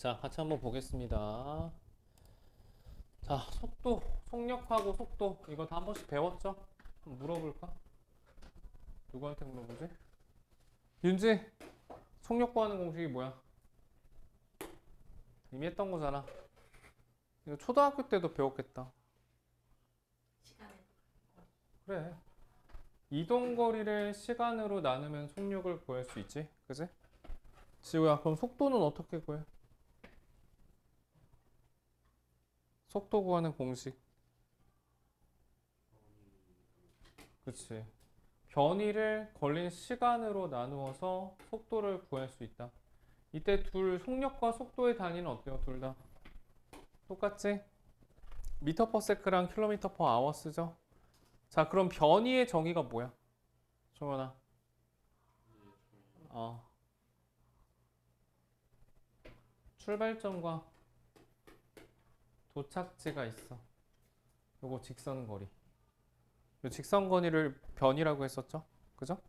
자, 같이 한번 보겠습니다. 자, 속도, 속력하고 속도 이거 다 한 번씩 배웠죠? 한번 물어볼까? 누구한테 물어보지? 윤지, 속력 구하는 공식이 뭐야? 이미 했던 거잖아. 이거 초등학교 때도 배웠겠다. 시간에 그래. 이동 거리를 시간으로 나누면 속력을 구할 수 있지, 그지? 지우야, 그럼 속도는 어떻게 구해? 속도 구하는 공식. 그치. 변이를 걸린 시간으로 나누어서 속도를 구할 수 있다. 이때 둘 속력과 속도의 단위는 어때요? 둘 다 똑같지? 미터 퍼 세크랑 킬로미터 퍼 아워 쓰죠? 자, 그럼 변이의 정의가 뭐야? 정원아. 어. 출발점과 도착지가 있어. 요거 직선 거리. 요 직선 거리를 변이라고 했었죠? 그죠?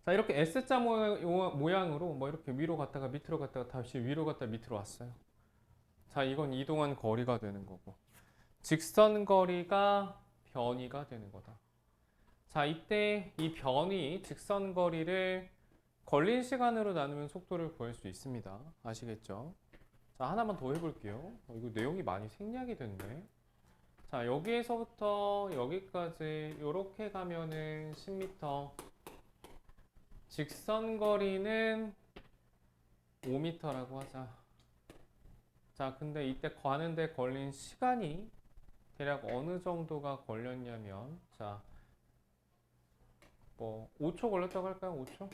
자, 이렇게 S자 모양으로 뭐 이렇게 위로 갔다가 밑으로 갔다가 다시 위로 갔다가 밑으로 왔어요. 자, 이건 이동한 거리가 되는 거고. 직선 거리가 변이가 되는 거다. 자, 이때 이 변이 직선 거리를 걸린 시간으로 나누면 속도를 구할 수 있습니다. 아시겠죠? 자, 하나만 더 해볼게요. 이거 내용이 많이 생략이 됐네. 자, 여기에서부터 여기까지 이렇게 가면은 10m. 직선 거리는 5m라고 하자. 자, 근데 이때 가는데 걸린 시간이 대략 어느 정도가 걸렸냐면, 자, 뭐 5초 걸렸다고 할까요? 5초?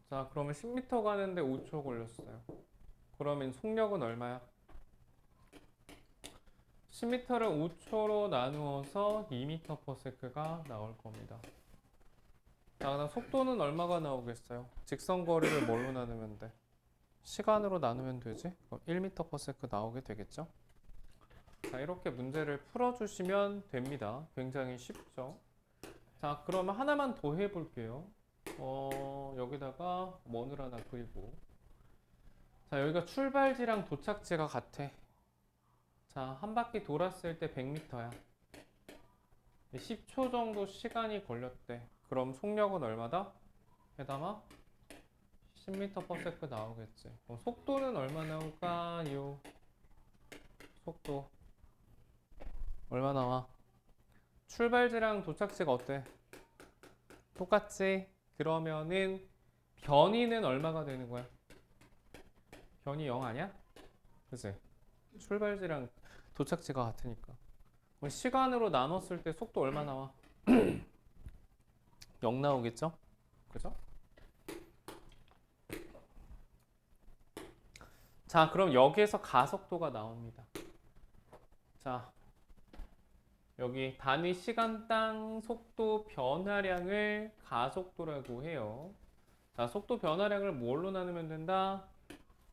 자, 그러면 10m 가는데 5초 걸렸어요. 그러면 속력은 얼마야? 10m를 5초로 나누어서 2m/s가 나올 겁니다. 자, 그다음 속도는 얼마가 나오겠어요? 직선 거리를 뭘로 나누면 돼? 시간으로 나누면 되지? 1m/s 나오게 되겠죠? 자, 이렇게 문제를 풀어주시면 됩니다. 굉장히 쉽죠? 자, 그러면 하나만 더 해볼게요. 여기다가 원을 하나 그리고. 자, 여기가 출발지랑 도착지가 같아. 자, 한 바퀴 돌았을 때 100m야. 10초 정도 시간이 걸렸대. 그럼 속력은 얼마다? 해담아? 10m/s 나오겠지. 그럼 속도는 얼마 나올까요? 속도 얼마 나와? 출발지랑 도착지가 어때? 똑같지? 그러면은 변이는 얼마가 되는 거야? 변이 0 아니야? 그치? 출발지랑 도착지가 같으니까. 그럼 시간으로 나눴을 때 속도 얼마 나와? 0 나오겠죠? 그죠? 자, 그럼 여기에서 가속도가 나옵니다. 자, 여기 단위 시간당 속도 변화량을 가속도라고 해요. 자, 속도 변화량을 뭘로 나누면 된다?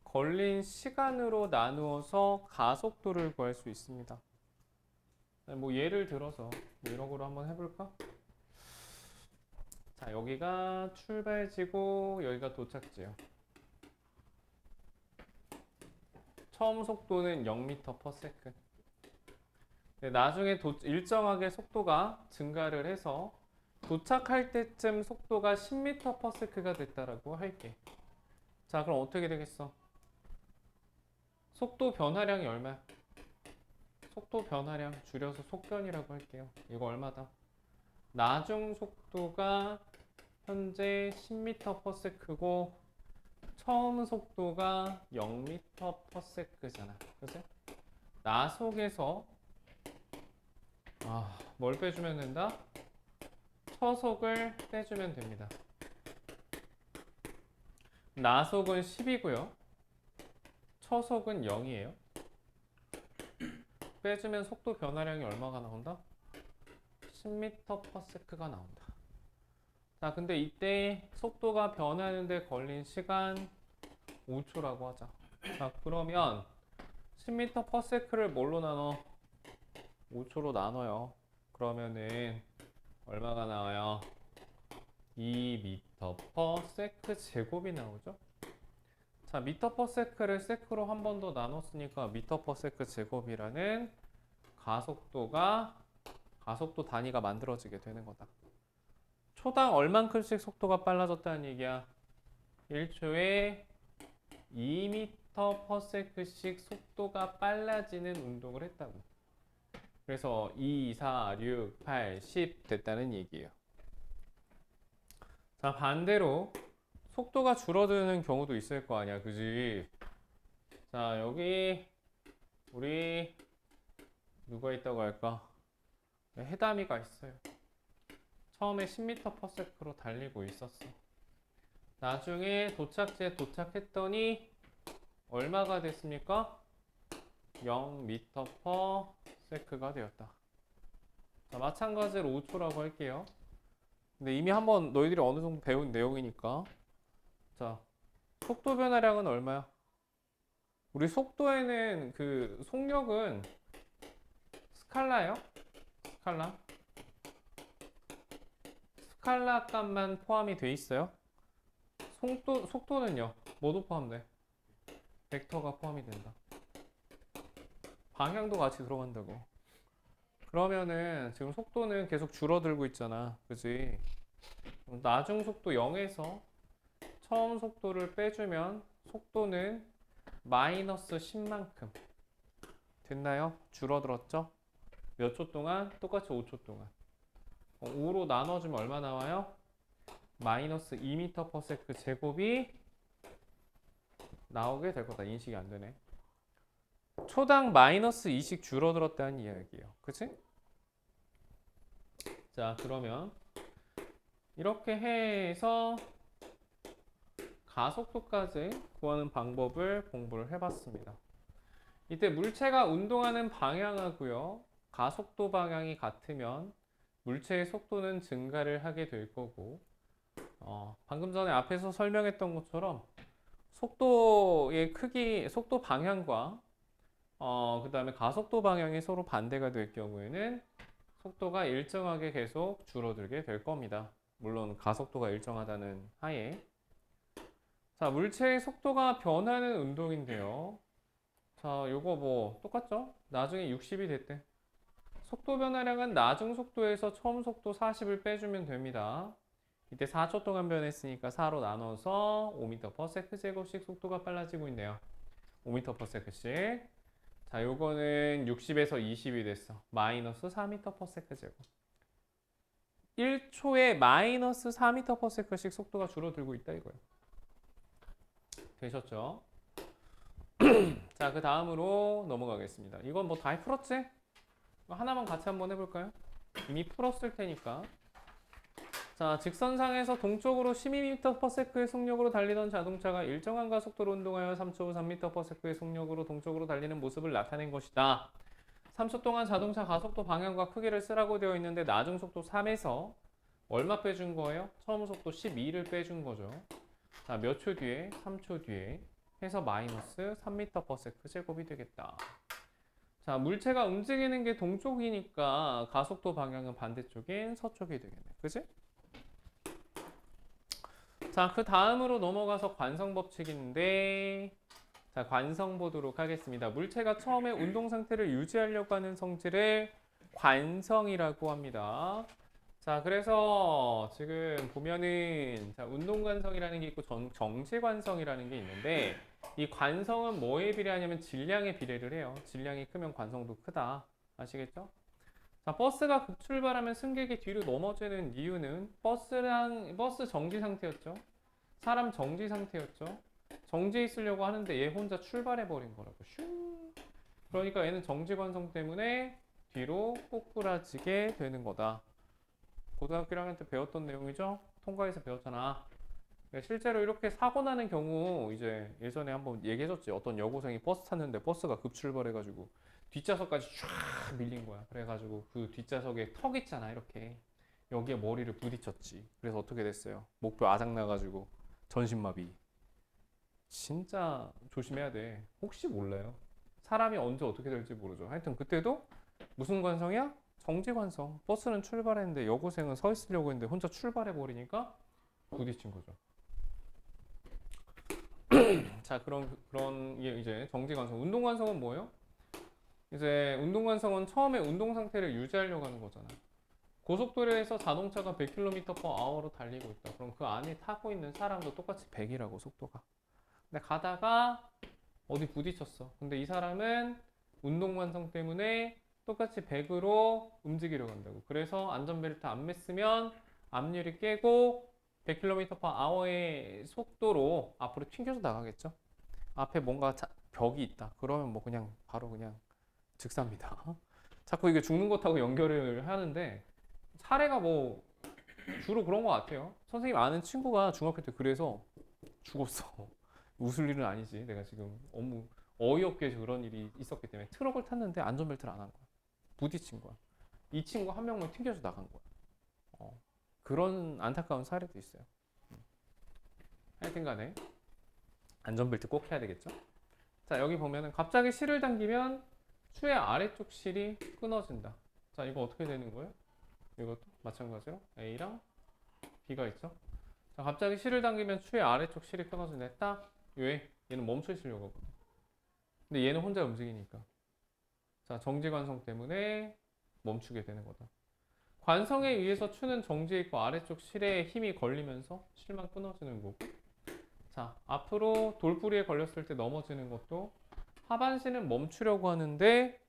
걸린 시간으로 나누어서 가속도를 구할 수 있습니다. 뭐 예를 들어서 뭐 이런 거로 한번 해볼까? 자, 여기가 출발지고 여기가 도착지요. 처음 속도는 0m/s. 나중에 일정하게 속도가 증가를 해서 도착할 때쯤 속도가 10m/s가 됐다라고 할게. 자, 그럼 어떻게 되겠어? 속도 변화량이 얼마야? 속도 변화량 줄여서 속변이라고 할게요. 이거 얼마다? 나중 속도가 현재 10m/s고 처음 속도가 0m/s잖아. 그치? 나속에서 뭘 빼주면 된다? 처속을 빼주면 됩니다. 나속은 10이고요. 처속은 0이에요. 빼주면 속도 변화량이 얼마가 나온다? 10m/s가 나온다. 자, 근데 이때 속도가 변하는데 걸린 시간 5초라고 하자. 자, 그러면 10m/s를 뭘로 나눠? 5초로 나눠요. 그러면은 얼마가 나와요? 2m/s 제곱이 나오죠? 자, 미터 퍼 세크를 세크로 한 번 더 나눴으니까 미터 퍼 세크 제곱이라는 가속도 단위가 만들어지게 되는 거다. 초당 얼만큼씩 속도가 빨라졌다는 얘기야? 1초에 2m per sec씩 속도가 빨라지는 운동을 했다고. 그래서 2, 4, 6, 8, 10 됐다는 얘기예요. 자, 반대로 속도가 줄어드는 경우도 있을 거 아니야, 그지? 자, 여기 우리 누가 있다고 할까? 해담이가 있어요. 처음에 10m per sec로 달리고 있었어. 나중에 도착지에 도착했더니 얼마가 됐습니까? 0m per sec가 되었다. 자, 마찬가지로 5초라고 할게요. 근데 이미 한번 너희들이 어느 정도 배운 내용이니까. 자, 속도 변화량은 얼마야? 우리 속도에는 그 속력은 스칼라예요? 스칼라 값만 포함이 돼 있어요. 속도는요? 뭐도 포함돼? 벡터가 포함이 된다. 방향도 같이 들어간다고. 그러면은 지금 속도는 계속 줄어들고 있잖아. 그지? 나중 속도 0에서 처음 속도를 빼주면 속도는 마이너스 10만큼 됐나요? 줄어들었죠? 몇 초 동안? 똑같이 5초 동안. 5로 나눠주면 얼마 나와요? 마이너스 2m per sec 제곱이 나오게 될 거다. 인식이 안 되네. 초당 마이너스 2씩 줄어들었다는 이야기예요. 그치? 자, 그러면 이렇게 해서 가속도까지 구하는 방법을 공부를 해봤습니다. 이때 물체가 운동하는 방향하고요, 가속도 방향이 같으면 물체의 속도는 증가를 하게 될 거고, 방금 전에 앞에서 설명했던 것처럼 속도의 크기, 속도 방향과 그 다음에 가속도 방향이 서로 반대가 될 경우에는 속도가 일정하게 계속 줄어들게 될 겁니다. 물론 가속도가 일정하다는 하에. 자, 물체의 속도가 변하는 운동인데요. 자, 요거 뭐 똑같죠? 나중에 60이 됐대. 속도 변화량은 나중 속도에서 처음 속도 40을 빼주면 됩니다. 이때 4초 동안 변했으니까 4로 나눠서 5m per sec 제곱씩 속도가 빨라지고 있네요. 5m per sec씩. 자, 요거는 60에서 20이 됐어. 마이너스 4m per sec 제곱. 1초에 마이너스 4m per sec씩 속도가 줄어들고 있다 이거예요. 되셨죠? 자, 그 다음으로 넘어가겠습니다. 이건 뭐 다 풀었지? 하나만 같이 한번 해볼까요? 이미 풀었을 테니까. 자, 직선상에서 동쪽으로 12m per sec의 속력으로 달리던 자동차가 일정한 가속도로 운동하여 3초 후 3m per sec의 속력으로 동쪽으로 달리는 모습을 나타낸 것이다. 3초 동안 자동차 가속도 방향과 크기를 쓰라고 되어 있는데 나중 속도 3에서 얼마 빼준 거예요? 처음 속도 12를 빼준 거죠. 자, 몇 초 뒤에? 3초 뒤에 해서 마이너스 3m per sec 제곱이 되겠다. 자, 물체가 움직이는 게 동쪽이니까 가속도 방향은 반대쪽인 서쪽이 되겠네. 그치? 자, 그 다음으로 넘어가서 관성 법칙인데, 자, 관성 보도록 하겠습니다. 물체가 처음에 운동 상태를 유지하려고 하는 성질을 관성이라고 합니다. 자, 그래서 지금 보면은 자, 운동 관성이라는 게 있고 정지 관성이라는 게 있는데, 이 관성은 뭐에 비례하냐면 질량에 비례를 해요. 질량이 크면 관성도 크다. 아시겠죠? 자, 버스가 급출발하면 승객이 뒤로 넘어지는 이유는 버스 정지 상태였죠. 사람 정지 상태였죠. 정지해 있으려고 하는데 얘 혼자 출발해 버린 거라고. 슝. 그러니까 얘는 정지 관성 때문에 뒤로 꼬꾸라지게 되는 거다. 고등학교 1학년 때 배웠던 내용이죠. 통과에서 배웠잖아. 실제로 이렇게 사고 나는 경우 이제 예전에 한번 얘기해줬지. 어떤 여고생이 버스 탔는데 버스가 급출발해가지고 뒷좌석까지 쫙 밀린 거야. 그래가지고 그 뒷좌석에 턱 있잖아. 이렇게 여기에 머리를 부딪혔지. 그래서 어떻게 됐어요? 목뼈 아작 나가지고 전신마비. 진짜 조심해야 돼. 혹시 몰라요. 사람이 언제 어떻게 될지 모르죠. 하여튼 그때도 무슨 관성이야? 정지 관성. 버스는 출발했는데 여고생은 서 있으려고 했는데 혼자 출발해 버리니까 부딪힌 거죠. 자, 그런 게 이제 정지 관성. 운동 관성은 뭐예요? 이제 운동 관성은 처음에 운동 상태를 유지하려고 하는 거잖아. 고속도로에서 자동차가 100km/h로 달리고 있다. 그럼 그 안에 타고 있는 사람도 똑같이 100이라고 속도가. 근데 가다가 어디 부딪혔어. 근데 이 사람은 운동 관성 때문에 똑같이 100으로 움직이려고 한다고. 그래서 안전벨트 안 맸으면 앞유리 깨고 100km/h의 속도로 앞으로 튕겨서 나가겠죠. 앞에 뭔가 벽이 있다. 그러면 뭐 그냥 바로 그냥 즉사입니다. 자꾸 이게 죽는 것하고 연결을 하는데 사례가 뭐 주로 그런 것 같아요. 선생님 아는 친구가 중학교 때 그래서 죽었어. 웃을 일은 아니지. 내가 지금 너무 어이없게 그런 일이 있었기 때문에 트럭을 탔는데 안전벨트를 안 한 거야. 부딪힌 거야. 이 친구 한 명만 튕겨서 나간 거야. 그런 안타까운 사례도 있어요. 하여튼 간에 안전벨트 꼭 해야 되겠죠. 자, 여기 보면은 갑자기 실을 당기면 추의 아래쪽 실이 끊어진다. 자, 이거 어떻게 되는 거예요? 이것도 마찬가지로 A랑 B가 있죠. 자, 갑자기 실을 당기면 추의 아래쪽 실이 끊어진다. 딱 왜? 얘는 멈춰 있으려고 하거든. 근데 얘는 혼자 움직이니까. 자, 정지 관성 때문에 멈추게 되는 거다. 관성에 의해서 추는 정지해 있고 아래쪽 실에 힘이 걸리면서 실만 끊어지는 거고. 자, 앞으로 돌부리에 걸렸을 때 넘어지는 것도 하반신은 멈추려고 하는데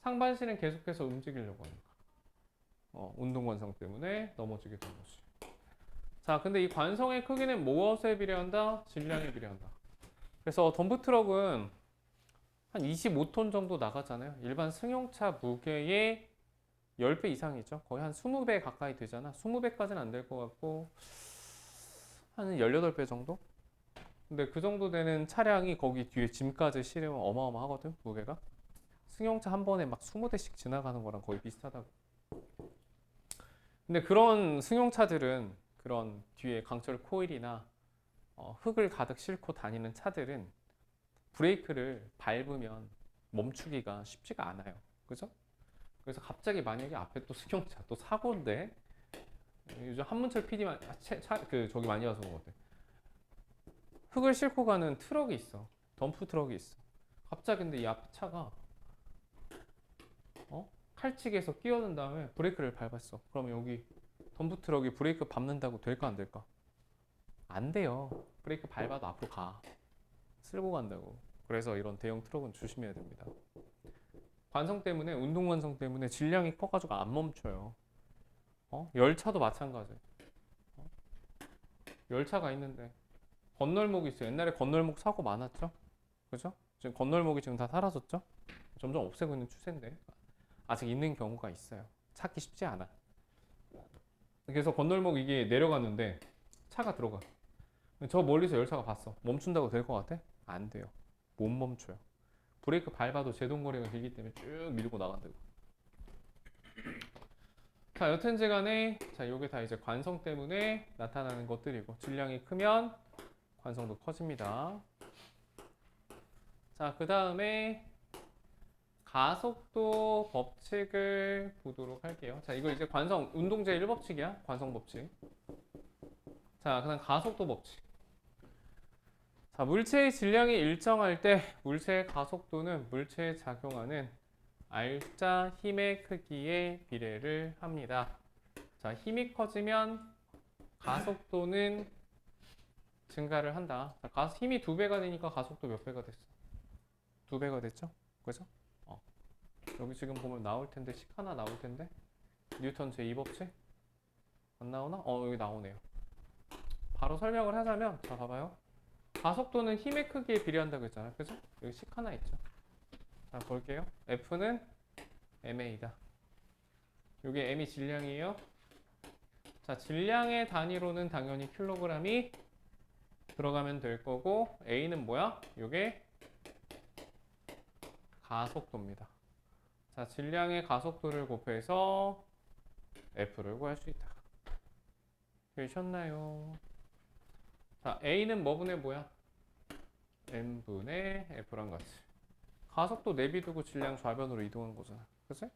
상반신은 계속해서 움직이려고 하는 거야. 운동 관성 때문에 넘어지게 되는 거지. 자, 근데 이 관성의 크기는 무엇에 비례한다? 질량에 비례한다. 그래서 덤프트럭은 한 25톤 정도 나가잖아요. 일반 승용차 무게의 10배 이상이죠. 거의 한 20배 가까이 되잖아. 20배까지는 안 될 것 같고 한 18배 정도? 근데 그 정도 되는 차량이 거기 뒤에 짐까지 실으면 어마어마하거든, 무게가. 승용차 한 번에 막 20대씩 지나가는 거랑 거의 비슷하다고. 근데 그런 승용차들은 그런 뒤에 강철 코일이나 흙을 가득 싣고 다니는 차들은 브레이크를 밟으면 멈추기가 쉽지가 않아요. 그죠? 그래서 갑자기 만약에 앞에 또 승용차 또 사고인데 요즘 한문철 PD만 저기 많이 와서 그런 것 같아. 흙을 싣고 가는 트럭이 있어. 덤프 트럭이 있어. 갑자기 근데 이 앞 차가 칼치기에서 끼어든 다음에 브레이크를 밟았어. 그러면 여기 덤프 트럭이 브레이크 밟는다고 될까 안 될까? 안 돼요. 브레이크 밟아도 앞으로 가. 쓸고 간다고. 그래서 이런 대형 트럭은 조심해야 됩니다. 관성 때문에 운동 관성 때문에 질량이 커가지고 안 멈춰요. 열차도 마찬가지. 열차가 있는데 건널목이 있어요. 옛날에 건널목 사고 많았죠? 그죠? 지금 건널목이 지금 다 사라졌죠? 점점 없애고 있는 추세인데 아직 있는 경우가 있어요. 찾기 쉽지 않아. 그래서 건널목 이게 내려갔는데 차가 들어가. 저 멀리서 열차가 봤어. 멈춘다고 될 것 같아? 안 돼요. 못 멈춰요. 브레이크 밟아도 제동거리가 길기 때문에 쭉 밀고 나간다고. 자, 여튼지 간에 자, 요게 다 이제 관성 때문에 나타나는 것들이고 질량이 크면 관성도 커집니다. 자, 그 다음에 가속도 법칙을 보도록 할게요. 자, 이거 이제 관성 운동제 1법칙이야. 관성 법칙. 자, 그다음 가속도 법칙. 자, 물체의 질량이 일정할 때 물체의 가속도는 물체에 작용하는 알짜 힘의 크기에 비례를 합니다. 자, 힘이 커지면 가속도는 증가를 한다. 자, 힘이 2배가 되니까 가속도 몇 배가 됐어? 2배가 됐죠? 그죠? 여기 지금 보면 나올 텐데, 식 하나 나올 텐데, 뉴턴 제2법칙? 안 나오나? 여기 나오네요. 바로 설명을 하자면, 자, 봐봐요. 가속도는 힘의 크기에 비례한다고 했잖아요. 그죠? 여기 식 하나 있죠. 자, 볼게요. F는 ma다. 이게 m이 질량이에요. 자, 질량의 단위로는 당연히 킬로그램이 들어가면 될 거고, a는 뭐야? 이게 가속도입니다. 자, 질량의 가속도를 곱해서 F를 구할 수 있다. 되셨나요? 자, A는 뭐분의 뭐야? M분의 F랑 같이. 가속도 내비두고 질량 좌변으로 이동한 거잖아. 그치?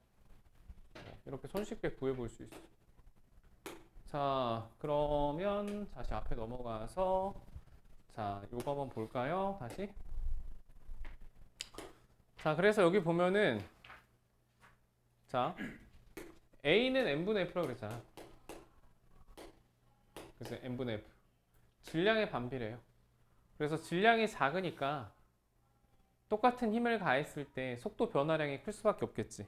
이렇게 손쉽게 구해볼 수 있어. 자, 그러면 다시 앞에 넘어가서 자, 요거 한번 볼까요? 다시. 자, 그래서 여기 보면은 자, A는 n분의 F라고 그랬잖아. 그래서 n분의 F. 질량의 반비례예요. 그래서 질량이 작으니까 똑같은 힘을 가했을 때 속도 변화량이 클 수밖에 없겠지.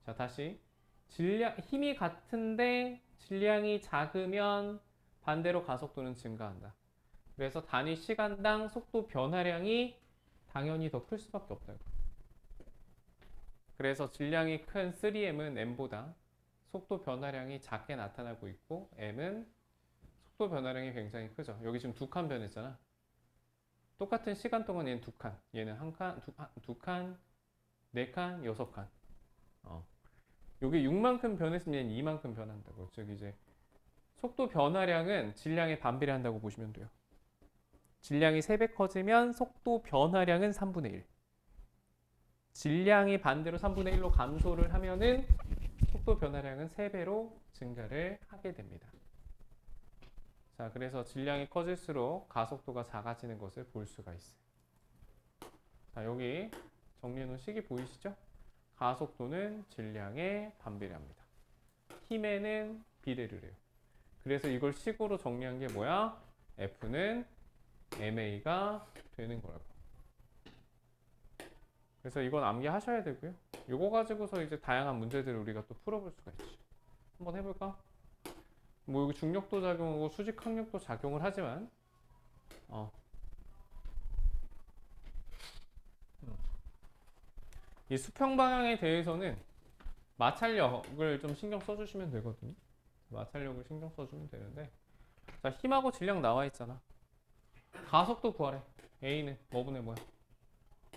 자, 다시. 힘이 같은데 질량이 작으면 반대로 가속도는 증가한다. 그래서 단위 시간당 속도 변화량이 당연히 더 클 수밖에 없다. 그래서 질량이 큰 3m은 m보다 속도 변화량이 작게 나타나고 있고 m은 속도 변화량이 굉장히 크죠. 여기 지금 2칸 변했잖아. 똑같은 시간 동안 얘는 2칸, 얘는 1칸, 2칸, 4칸, 6칸. 여기 6만큼 변했으면 얘는 2만큼 변한다고. 즉 이제 속도 변화량은 질량에 반비례한다고 보시면 돼요. 질량이 3배 커지면 속도 변화량은 3분의 1. 질량이 반대로 3분의 1로 감소를 하면은 속도 변화량은 3배로 증가를 하게 됩니다. 자, 그래서 질량이 커질수록 가속도가 작아지는 것을 볼 수가 있어요. 자, 여기 정리해 놓은 식이 보이시죠? 가속도는 질량에 반비례합니다. 힘에는 비례를 해요. 그래서 이걸 식으로 정리한 게 뭐야? F는 ma가 되는 거라고. 그래서 이건 암기하셔야 되고요. 이거 가지고서 이제 다양한 문제들을 우리가 또 풀어볼 수가 있죠. 한번 해볼까? 뭐 여기 중력도 작용하고 수직 항력도 작용을 하지만 이 수평 방향에 대해서는 마찰력을 좀 신경 써주시면 되거든요. 마찰력을 신경 써주면 되는데, 자, 힘하고 질량 나와 있잖아. 가속도 구하래. A는 뭐분의 뭐야?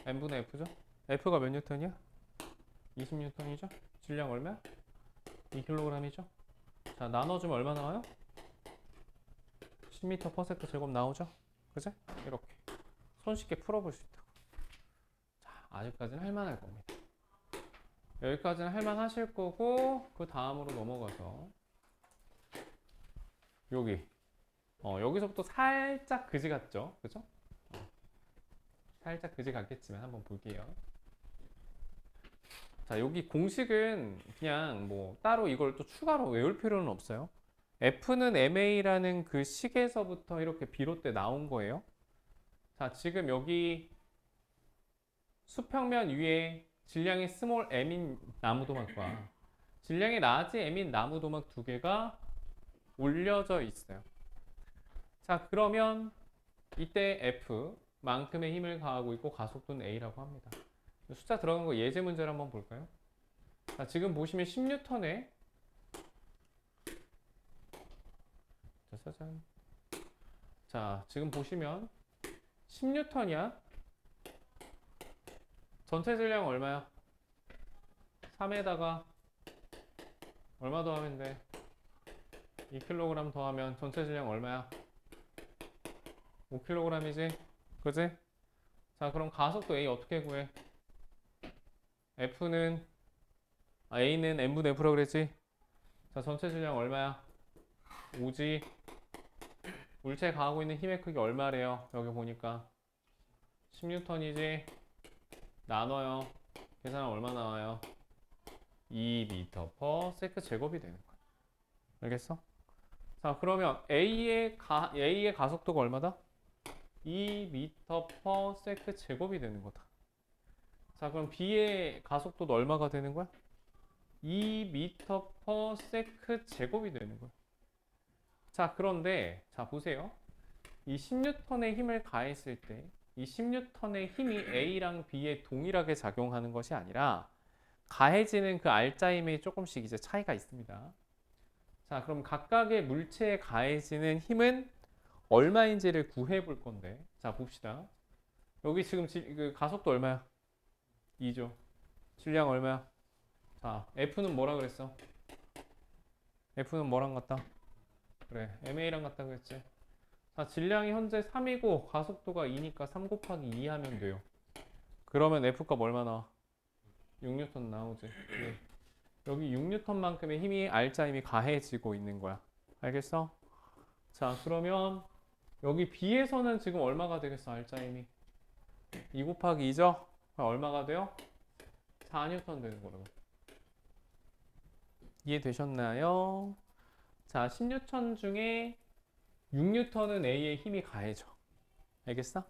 M분의 F죠? F가 몇 뉴턴이야? 20뉴턴이죠? 질량 얼마야? 2kg이죠? 자, 나눠주면 얼마 나와요? 10m/s 제곱 나오죠? 그죠? 이렇게 손쉽게 풀어볼 수 있다고. 자, 아직까지는 할만할 겁니다. 여기까지는 할만하실 거고, 그 다음으로 넘어가서 여기서부터 살짝 그지 같죠? 그죠? 살짝 그지 같겠지만 한번 볼게요. 자, 여기 공식은 그냥 뭐 따로 이걸 또 추가로 외울 필요는 없어요. F는 ma라는 그 식에서부터 이렇게 비롯돼 나온 거예요. 자, 지금 여기 수평면 위에 질량이 스몰 m인 나무도막과 질량이 라지 m인 나무도막 두 개가 올려져 있어요. 자, 그러면 이때 F만큼의 힘을 가하고 있고 가속도는 A라고 합니다. 숫자 들어간 거 예제 문제를 한번 볼까요? 자, 지금 보시면 10N에 짜잔. 자, 지금 보시면 10N이야. 전체 질량 얼마야? 3에다가 얼마 더하면 돼? 2kg 더하면 전체 질량 얼마야? 5kg이지? 그지? 자, 그럼 가속도 A 어떻게 구해? A는 n분의 F라고 그랬지? 자, 전체 질량 얼마야? 5지. 물체에 가하고 있는 힘의 크기 얼마래요? 여기 보니까 10N이지? 나눠요. 계산하면 얼마 나와요? 2m/s 제곱이 되는 거야. 알겠어? 자, 그러면 A의 가속도가 얼마다? 2m/s 제곱이 되는 거다. 자, 그럼 B의 가속도도 얼마가 되는 거야? 2m/s 제곱이 되는 거야. 자, 그런데 자, 보세요. 이 10N의 힘을 가했을 때 이 10N의 힘이 A랑 B에 동일하게 작용하는 것이 아니라 가해지는 그 R자임에 조금씩 이제 차이가 있습니다. 자, 그럼 각각의 물체에 가해지는 힘은 얼마인지를 구해 볼 건데, 자, 봅시다. 여기 지금 그 가속도 얼마야? 2죠. 질량 얼마야? 자, F는 뭐라 그랬어? F는 뭐랑 같다? 그래, MA랑 같다 그랬지. 자, 질량이 현재 3이고 가속도가 2니까 3 곱하기 2 하면 돼요. 그러면 F값 얼마 나와? 6N 나오지. 네. 여기 6N만큼의 힘이 R자 힘이 가해지고 있는 거야. 알겠어? 자, 그러면 여기 B에서는 지금 얼마가 되겠어? R자임이 2 곱하기 2죠? 얼마가 돼요? 4N 되는 거라고. 이해되셨나요? 자, 10N 중에 6N은 A의 힘이 가해져. 알겠어?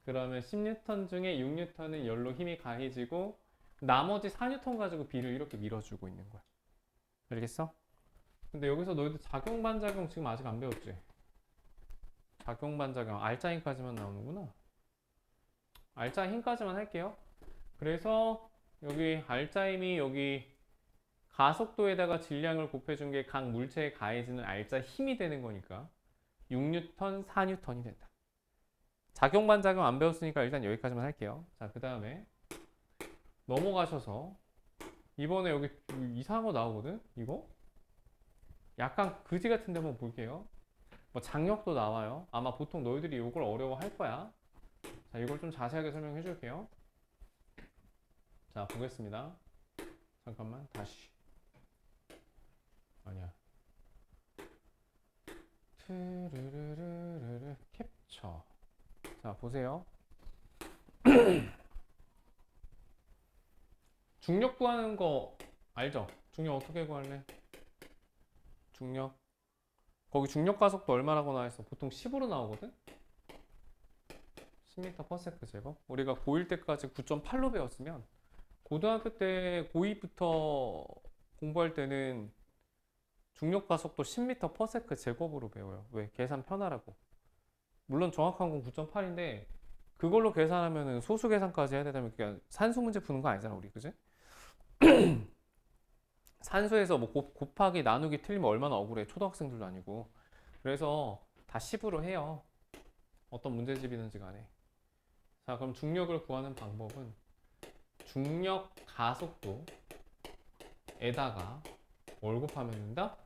그러면 10N 중에 6N은 열로 힘이 가해지고 나머지 4N 가지고 B를 이렇게 밀어주고 있는 거야. 알겠어? 근데 여기서 너희들 작용 반작용 지금 아직 안 배웠지? 작용 반작용 R자 힘까지만 나오는구나. R자 힘까지만 할게요. 그래서 여기 R자 힘이 여기 가속도에다가 질량을 곱해준 게 각 물체에 가해지는 R자 힘이 되는 거니까 6N, 4N이 된다. 작용 반작용 안 배웠으니까 일단 여기까지만 할게요. 자, 그 다음에 넘어가셔서 이번에 여기 이상한 거 나오거든? 이거? 약간 그지 같은데 한번 볼게요. 뭐 장력도 나와요. 아마 보통 너희들이 이걸 어려워할 거야. 자, 이걸 좀 자세하게 설명해 줄게요. 자, 보겠습니다. 잠깐만, 다시. 아니야. 트르르르르르 캡처. 자, 보세요. 중력 구하는 거 알죠? 중력 어떻게 구할래? 중력. 거기 중력 가속도 얼마라고 나와있어? 보통 10으로 나오거든? 10m/s 제곱. 우리가 고1 때까지 9.8로 배웠으면 고등학교 때 고2부터 공부할 때는 중력 가속도 10m/s 제곱으로 배워요. 왜? 계산 편하라고. 물론 정확한 건 9.8인데 그걸로 계산하면은 소수 계산까지 해야 되면 그냥 산수 문제 푸는 거 아니잖아, 우리. 그지? 산수에서 뭐 곱하기 나누기 틀리면 얼마나 억울해. 초등학생들도 아니고. 그래서 다 10으로 해요. 어떤 문제집이든지 간에. 자, 그럼 중력을 구하는 방법은 중력 가속도에다가 뭘 곱하면 된다?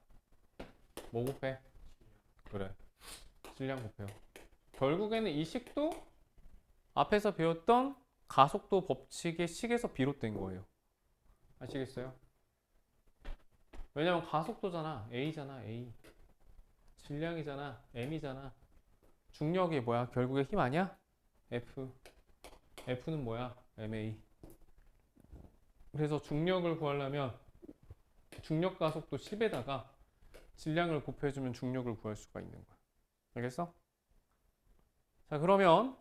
뭐 곱해? 그래, 질량 곱해요. 결국에는 이 식도 앞에서 배웠던 가속도 법칙의 식에서 비롯된 거예요. 아시겠어요? 왜냐면 가속도잖아. A잖아, A. 질량이잖아, M이잖아. 중력이 뭐야? 결국에 힘 아니야? F. F는 뭐야? MA. 그래서 중력을 구하려면 중력 가속도 10에다가 질량을 곱해주면 중력을 구할 수가 있는 거야. 알겠어? 자, 그러면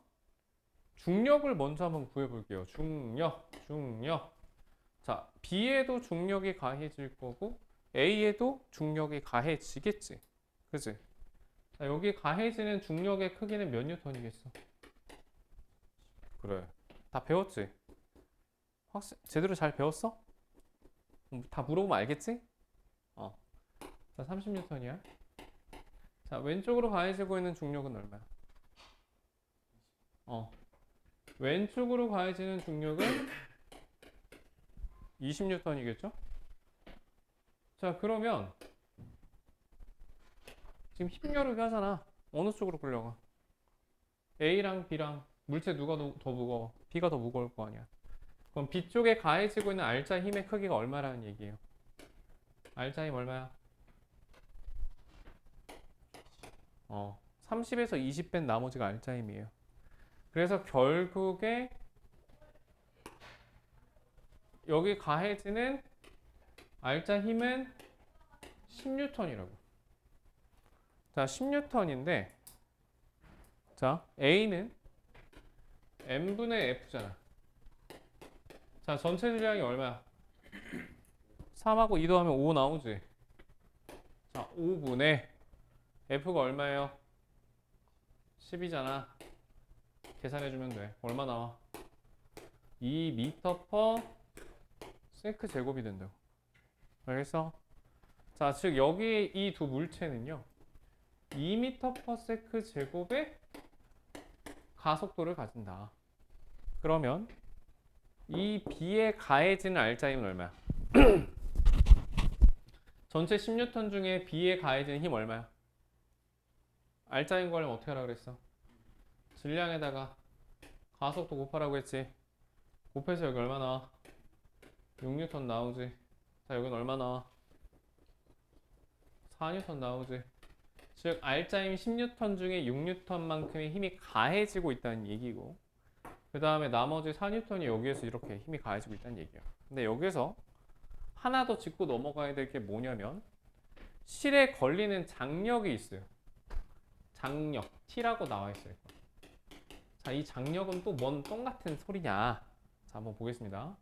중력을 먼저 한번 구해볼게요. 중력. 자, B에도 중력이 가해질 거고 A에도 중력이 가해지겠지. 그치? 자, 여기 가해지는 중력의 크기는 몇 뉴턴이겠어? 그래. 다 배웠지? 제대로 잘 배웠어? 다 물어보면 알겠지? 자, 30뉴턴이야. 자, 왼쪽으로 가해지고 있는 중력은 얼마야? 왼쪽으로 가해지는 중력은 20뉴턴이겠죠? 자, 그러면 지금 힘겨루기 하잖아. 어느 쪽으로 끌려가? A랑 B랑 물체 누가 더 무거워? B가 더 무거울 거 아니야. 그럼 B 쪽에 가해지고 있는 R자 힘의 크기가 얼마라는 얘기예요? R자 힘 얼마야? 30에서 20 뺀 나머지가 R자 힘이에요. 그래서 결국에 여기 가해지는 R자 힘은 10뉴턴이라고. 자, 10뉴턴인데 자, A는 M분의 F잖아. 자, 전체 질량이 얼마야? 3하고 2 더하면 5 나오지? 자, 5분의 F가 얼마예요? 10이잖아. 계산해주면 돼. 얼마 나와? 2m/s 제곱이 된다고. 알겠어? 자, 즉 여기 이 두 물체는요 2m/s 제곱의 가속도를 가진다. 그러면 이 B에 가해지는 R자 힘은 얼마야? 전체 10뉴턴 중에 B에 가해지는 힘 얼마야? R자 힘 구하려면 어떻게 하라 그랬어? 질량에다가 가속도 곱하라고 했지. 곱해서 여기 얼마 나와? 6뉴턴 나오지. 자, 여기는 얼마 나와? 4뉴턴 나오지. 즉 R자임 10N 중에 6N만큼의 힘이 가해지고 있다는 얘기고, 그 다음에 나머지 4N이 여기에서 이렇게 힘이 가해지고 있다는 얘기예요. 근데 여기서 하나 더 짚고 넘어가야 될 게 뭐냐면 실에 걸리는 장력이 있어요. 장력, T라고 나와 있어요. 자, 이 장력은 또 뭔 똑같은 소리냐? 자, 한번 보겠습니다.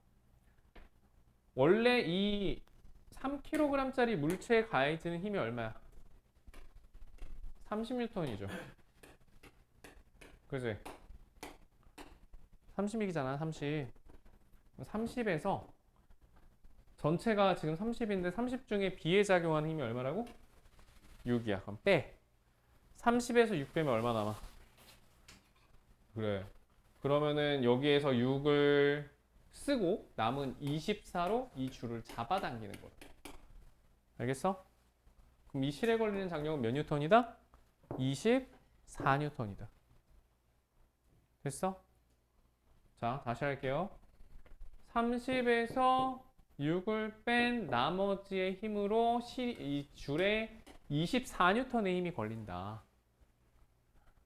원래 이 3kg짜리 물체에 가해지는 힘이 얼마야? 30N이죠. 그지? 30이잖아, 30. 30에서 전체가 지금 30인데 30 중에 B에 작용하는 힘이 얼마라고? 6이야. 그럼 빼. 30에서 6 빼면 얼마 남아? 그래. 그러면은 여기에서 6을 쓰고 남은 24로 이 줄을 잡아당기는 거야. 알겠어? 그럼 이 실에 걸리는 장력은 몇 뉴턴이다? 24뉴턴이다. 됐어? 자, 다시 할게요. 30에서 6을 뺀 나머지의 힘으로 이 줄에 24뉴턴의 힘이 걸린다.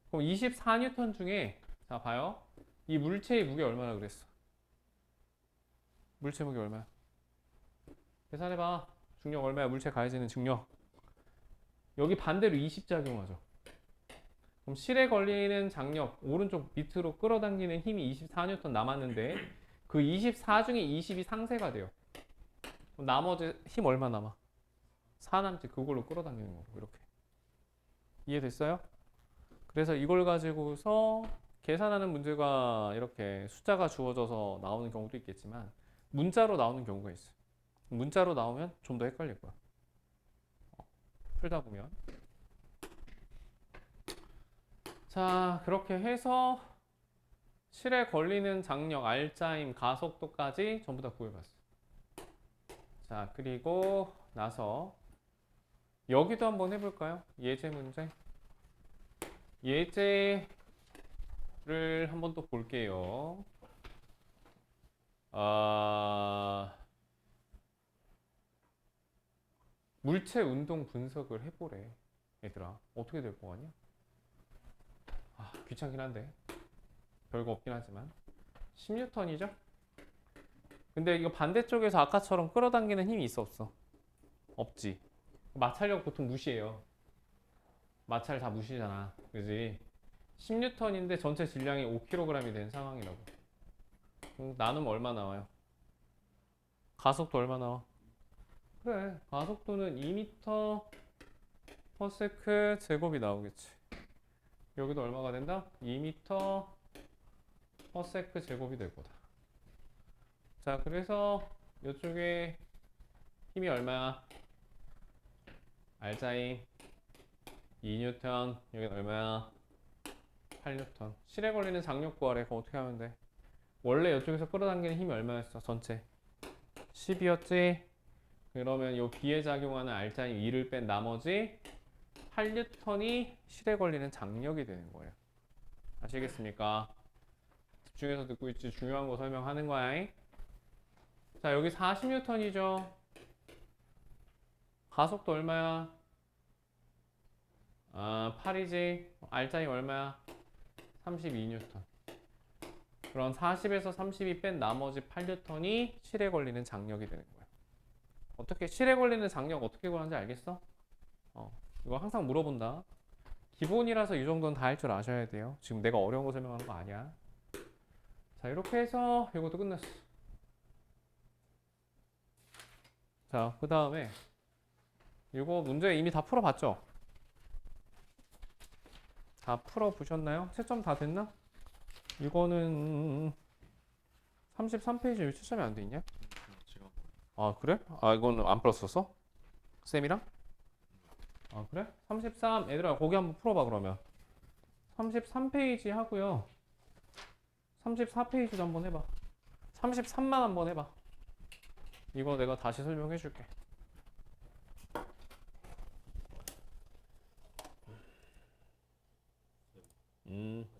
그럼 24뉴턴 중에 자 봐요. 이 물체의 무게 얼마나 그랬어? 물체 무게 얼마야? 계산해봐. 중력 얼마야? 물체 가해지는 중력. 여기 반대로 20 작용하죠. 그럼 실에 걸리는 장력 오른쪽 밑으로 끌어당기는 힘이 24N 남았는데 그 24 중에 20이 상쇄가 돼요. 그럼 나머지 힘 얼마 남아? 4 남지. 그걸로 끌어당기는 거고 이렇게. 이해됐어요? 그래서 이걸 가지고서 계산하는 문제가 이렇게 숫자가 주어져서 나오는 경우도 있겠지만 문자로 나오는 경우가 있어요. 문자로 나오면 좀 더 헷갈릴 거야. 풀다 보면. 자, 그렇게 해서 실에 걸리는 장력, R자임, 가속도까지 전부 다 구해봤어. 자, 그리고 나서 여기도 한번 해볼까요? 예제 문제. 예제를 한번 또 볼게요. 물체 운동 분석을 해보래. 얘들아, 어떻게 될 거 같냐? 귀찮긴 한데 별거 없긴 하지만 10N이죠? 근데 이거 반대쪽에서 아까처럼 끌어당기는 힘이 있어 없어? 없지. 마찰력 보통 무시해요. 마찰 다 무시잖아. 그지? 10N인데 전체 질량이 5kg이 된 상황이라고. 나누면 얼마 나와요? 가속도 얼마 나와? 그래, 가속도는 2m/s 제곱이 나오겠지. 여기도 얼마가 된다? 2m/s 제곱이 될 거다. 자, 그래서 이쪽에 힘이 얼마야? R자임 2N, 여긴 얼마야? 8N. 실에 걸리는 장력 구하래. 그거 어떻게 하면 돼? 원래 이쪽에서 끌어당기는 힘이 얼마였어? 전체 10이었지? 그러면 이 B에 작용하는 R자임 2를 뺀 나머지 8N이 실에 걸리는 장력이 되는 거예요. 아시겠습니까? 집중해서 듣고 있지. 중요한 거 설명하는 거야. 자, 여기 40N이죠. 가속도 얼마야? 8이지. R자임 얼마야? 32N. 그럼 40에서 32 뺀 나머지 8N이 실에 걸리는 장력이 되는 거야. 어떻게 실에 걸리는 장력 어떻게 구하는지 알겠어? 이거 항상 물어본다. 기본이라서 이 정도는 다 할 줄 아셔야 돼요. 지금 내가 어려운 거 설명하는 거 아니야. 자, 이렇게 해서 이것도 끝났어. 자, 그 다음에 이거 문제 이미 다 풀어봤죠? 다 풀어보셨나요? 채점 다 됐나? 이거는 33페이지 왜 채점이 안 돼 있냐? 그래? 이거는 안 풀었었어? 쌤이랑? 그래? 33 얘들아 거기 한번 풀어봐. 그러면 33페이지 하고요 34페이지도 한번 해봐. 33만 한번 해봐. 이거 내가 다시 설명해 줄게.